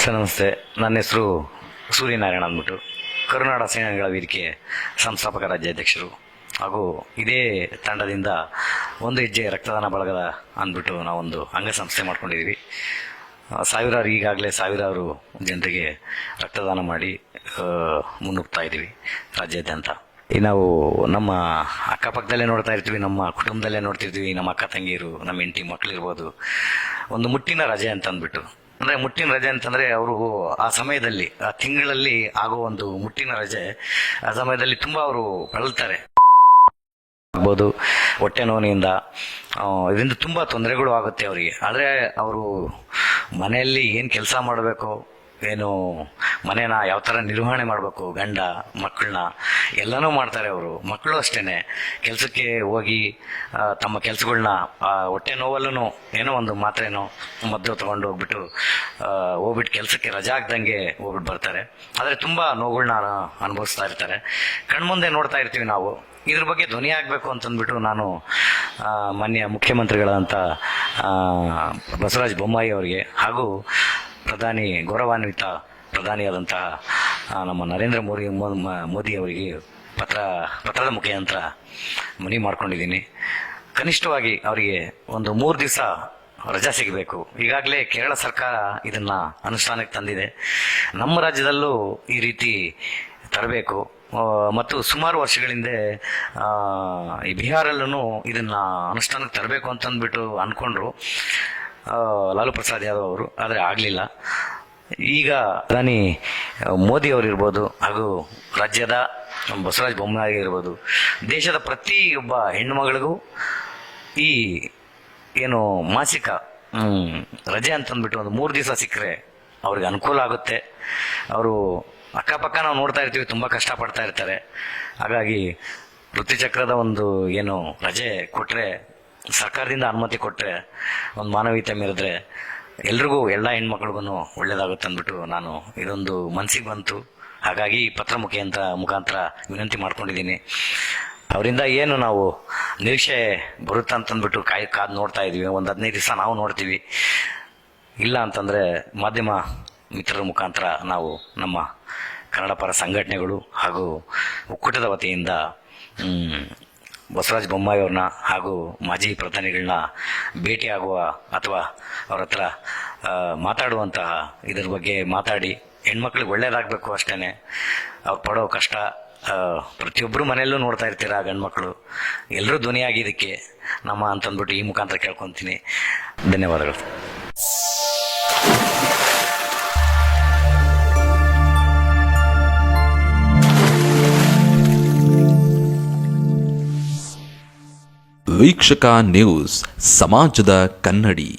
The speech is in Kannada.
ಸರ್ ನಮಸ್ತೆ. ನನ್ನ ಹೆಸರು ಸೂರ್ಯನಾರಾಯಣ ಅಂದ್ಬಿಟ್ಟು ಕರುನಾಡ ಸೇನಾನಿಗಳ ವೇದಿಕೆ ಸಂಸ್ಥಾಪಕ ರಾಜ್ಯಾಧ್ಯಕ್ಷರು ಹಾಗೂ ಇದೇ ತಂಡದಿಂದ ಒಂದು ಹೆಜ್ಜೆ ರಕ್ತದಾನ ಬಳಗದ ಅಂದ್ಬಿಟ್ಟು ನಾವೊಂದು ಅಂಗಸಂಸ್ಥೆ ಮಾಡ್ಕೊಂಡಿದ್ದೀವಿ. ಈಗಾಗಲೇ ಸಾವಿರಾರು ಜನರಿಗೆ ರಕ್ತದಾನ ಮಾಡಿ ಮುನ್ನುಗ್ತಾ ಇದ್ದೀವಿ ರಾಜ್ಯಾದ್ಯಂತ. ನಾವು ನಮ್ಮ ಅಕ್ಕಪಕ್ಕದಲ್ಲೇ ನೋಡ್ತಾ ಇರ್ತೀವಿ, ನಮ್ಮ ಕುಟುಂಬದಲ್ಲೇ ನೋಡ್ತಿರ್ತೀವಿ, ನಮ್ಮ ಅಕ್ಕ ತಂಗಿಯರು, ನಮ್ಮ ಹೆಂಡತಿ ಮಕ್ಕಳಿರ್ಬೋದು, ಒಂದು ಮುಟ್ಟಿನ ರಜೆ ಅಂತ ಅಂದ್ಬಿಟ್ಟು. ಅಂದರೆ ಮುಟ್ಟಿನ ರಜೆ ಅಂತಂದರೆ ಅವರು ಆ ಸಮಯದಲ್ಲಿ, ಆ ತಿಂಗಳಲ್ಲಿ ಆಗೋ ಒಂದು ಮುಟ್ಟಿನ ರಜೆ, ಆ ಸಮಯದಲ್ಲಿ ತುಂಬ ಅವರು ಬಳಲ್ತಾರೆ. ಆಗ್ಬೋದು ಹೊಟ್ಟೆ ನೋವಿನಿಂದ, ಇದರಿಂದ ತುಂಬ ತೊಂದರೆಗಳು ಆಗುತ್ತೆ ಅವರಿಗೆ. ಆದರೆ ಅವರು ಮನೆಯಲ್ಲಿ ಏನು ಕೆಲಸ ಮಾಡಬೇಕು, ಏನು ಮನೇನ ಯಾವ ಥರ ನಿರ್ವಹಣೆ ಮಾಡಬೇಕು, ಗಂಡ ಮಕ್ಕಳನ್ನ ಎಲ್ಲನೂ ಮಾಡ್ತಾರೆ ಅವರು. ಮಕ್ಕಳು ಅಷ್ಟೇ ಕೆಲಸಕ್ಕೆ ಹೋಗಿ ತಮ್ಮ ಕೆಲಸಗಳನ್ನ ಹೊಟ್ಟೆ ನೋವಲ್ಲೂ ಏನೋ ಒಂದು ಮಾತ್ರೆನೋ ಮದ್ದು ತೊಗೊಂಡು ಹೋಗ್ಬಿಟ್ಟು ಕೆಲಸಕ್ಕೆ ರಜಾ ಆಗ್ದಂಗೆ ಹೋಗ್ಬಿಟ್ಟು ಬರ್ತಾರೆ. ಆದರೆ ತುಂಬ ನೋವುಗಳನ್ನ ಅನುಭವಿಸ್ತಾ ಇರ್ತಾರೆ. ಕಣ್ಮುಂದೆ ನೋಡ್ತಾ ಇರ್ತೀವಿ ನಾವು. ಇದ್ರ ಬಗ್ಗೆ ಧ್ವನಿ ಆಗಬೇಕು ಅಂತಂದ್ಬಿಟ್ಟು ನಾನು ಮಾನ್ಯ ಮುಖ್ಯಮಂತ್ರಿಗಳಂತ ಬಸವರಾಜ ಬೊಮ್ಮಾಯಿ ಅವರಿಗೆ ಹಾಗೂ ಗೌರವಾನ್ವಿತ ಪ್ರಧಾನಿಯಾದಂತಹ ನಮ್ಮ ನರೇಂದ್ರ ಮೋದಿ ಅವರಿಗೆ ಪತ್ರದ ಮುಖಾಂತರ ಮನವಿ ಮಾಡ್ಕೊಂಡಿದ್ದೀನಿ. ಕನಿಷ್ಠವಾಗಿ ಅವರಿಗೆ ಒಂದು 3 ದಿವಸ ರಜಾ ಸಿಗಬೇಕು. ಈಗಾಗಲೇ ಕೇರಳ ಸರ್ಕಾರ ಇದನ್ನು ಅನುಷ್ಠಾನಕ್ಕೆ ತಂದಿದೆ. ನಮ್ಮ ರಾಜ್ಯದಲ್ಲೂ ಈ ರೀತಿ ತರಬೇಕು. ಮತ್ತು ಸುಮಾರು ವರ್ಷಗಳಿಂದ ಈ ಬಿಹಾರಲ್ಲೂ ಇದನ್ನು ಅನುಷ್ಠಾನಕ್ಕೆ ತರಬೇಕು ಅಂತಂದ್ಬಿಟ್ಟು ಅಂದ್ಕೊಂಡ್ರು ಲಾಲು ಪ್ರಸಾದ್ ಯಾದವ್ ಅವರು. ಆದರೆ ಆಗಲಿಲ್ಲ. ಈಗ ಪ್ರಧಾನಿ ಮೋದಿ ಅವರಿರ್ಬೋದು ಹಾಗೂ ರಾಜ್ಯದ ಬಸವರಾಜ ಬೊಮ್ಮಾಯಿ ಇರ್ಬೋದು, ದೇಶದ ಪ್ರತಿಯೊಬ್ಬ ಹೆಣ್ಣುಮಗಳಿಗೂ ಈ ಏನು ಮಾಸಿಕ ರಜೆ ಅಂತಂದ್ಬಿಟ್ಟು ಒಂದು 3 ದಿವಸ ಸಿಕ್ಕರೆ ಅವ್ರಿಗೆ ಅನುಕೂಲ ಆಗುತ್ತೆ. ಅವರು ಅಕ್ಕಪಕ್ಕ ನಾವು ನೋಡ್ತಾ ಇರ್ತೀವಿ, ತುಂಬ ಕಷ್ಟಪಡ್ತಾ ಇರ್ತಾರೆ. ಹಾಗಾಗಿ ಋತುಚಕ್ರದ ಒಂದು ಏನು ರಜೆ ಕೊಟ್ಟರೆ, ಸರ್ಕಾರದಿಂದ ಅನುಮತಿ ಕೊಟ್ಟರೆ, ಒಂದು ಮಾನವೀಯತೆ ಮೆರೆದ್ರೆ ಎಲ್ರಿಗೂ, ಎಲ್ಲ ಹೆಣ್ಮಕ್ಳಿಗೂ ಒಳ್ಳೇದಾಗುತ್ತೆ ಅಂದ್ಬಿಟ್ಟು ನಾನು ಇದೊಂದು ಮನಸ್ಸಿಗೆ ಬಂತು. ಹಾಗಾಗಿ ಪತ್ರ ಮುಖಾಂತರ ವಿನಂತಿ ಮಾಡ್ಕೊಂಡಿದ್ದೀನಿ. ಅವರಿಂದ ಏನು ನಾವು ನಿರೀಕ್ಷೆ ಬರುತ್ತಂತಂದ್ಬಿಟ್ಟು ಕಾದು ನೋಡ್ತಾ ಇದ್ದೀವಿ. ಒಂದು 15 ದಿವಸ ನಾವು ನೋಡ್ತೀವಿ. ಇಲ್ಲ ಅಂತಂದರೆ ಮಾಧ್ಯಮ ಮಿತ್ರರ ಮುಖಾಂತರ ನಾವು ನಮ್ಮ ಕನ್ನಡ ಪರ ಸಂಘಟನೆಗಳು ಹಾಗೂ ಒಕ್ಕೂಟದ ವತಿಯಿಂದ ಬಸವರಾಜ ಬೊಮ್ಮಾಯಿ ಅವ್ರನ್ನ ಹಾಗೂ ಮಾಜಿ ಪ್ರಧಾನಿಗಳನ್ನ ಭೇಟಿಯಾಗುವ ಅಥವಾ ಅವ್ರ ಹತ್ರ ಮಾತಾಡುವಂತಹ ಇದರ ಬಗ್ಗೆ ಮಾತಾಡಿ ಹೆಣ್ಮಕ್ಳಿಗೆ ಒಳ್ಳೇದಾಗಬೇಕು ಅಷ್ಟೇ. ಅವ್ರು ಪಡೋ ಕಷ್ಟ ಪ್ರತಿಯೊಬ್ಬರು ಮನೆಯಲ್ಲೂ ನೋಡ್ತಾ ಇರ್ತೀರ, ಗಂಡ್ಮಕ್ಳು ಎಲ್ಲರೂ ಧ್ವನಿಯಾಗಿ ಇದಕ್ಕೆ ನಮ್ಮ ಅಂತಂದ್ಬಿಟ್ಟು ಈ ಮುಖಾಂತರ ಕೇಳ್ಕೊತೀನಿ. ಧನ್ಯವಾದಗಳು. ವೀಕ್ಷಕ ನ್ಯೂಸ್, ಸಮಾಜದ ಕನ್ನಡಿ.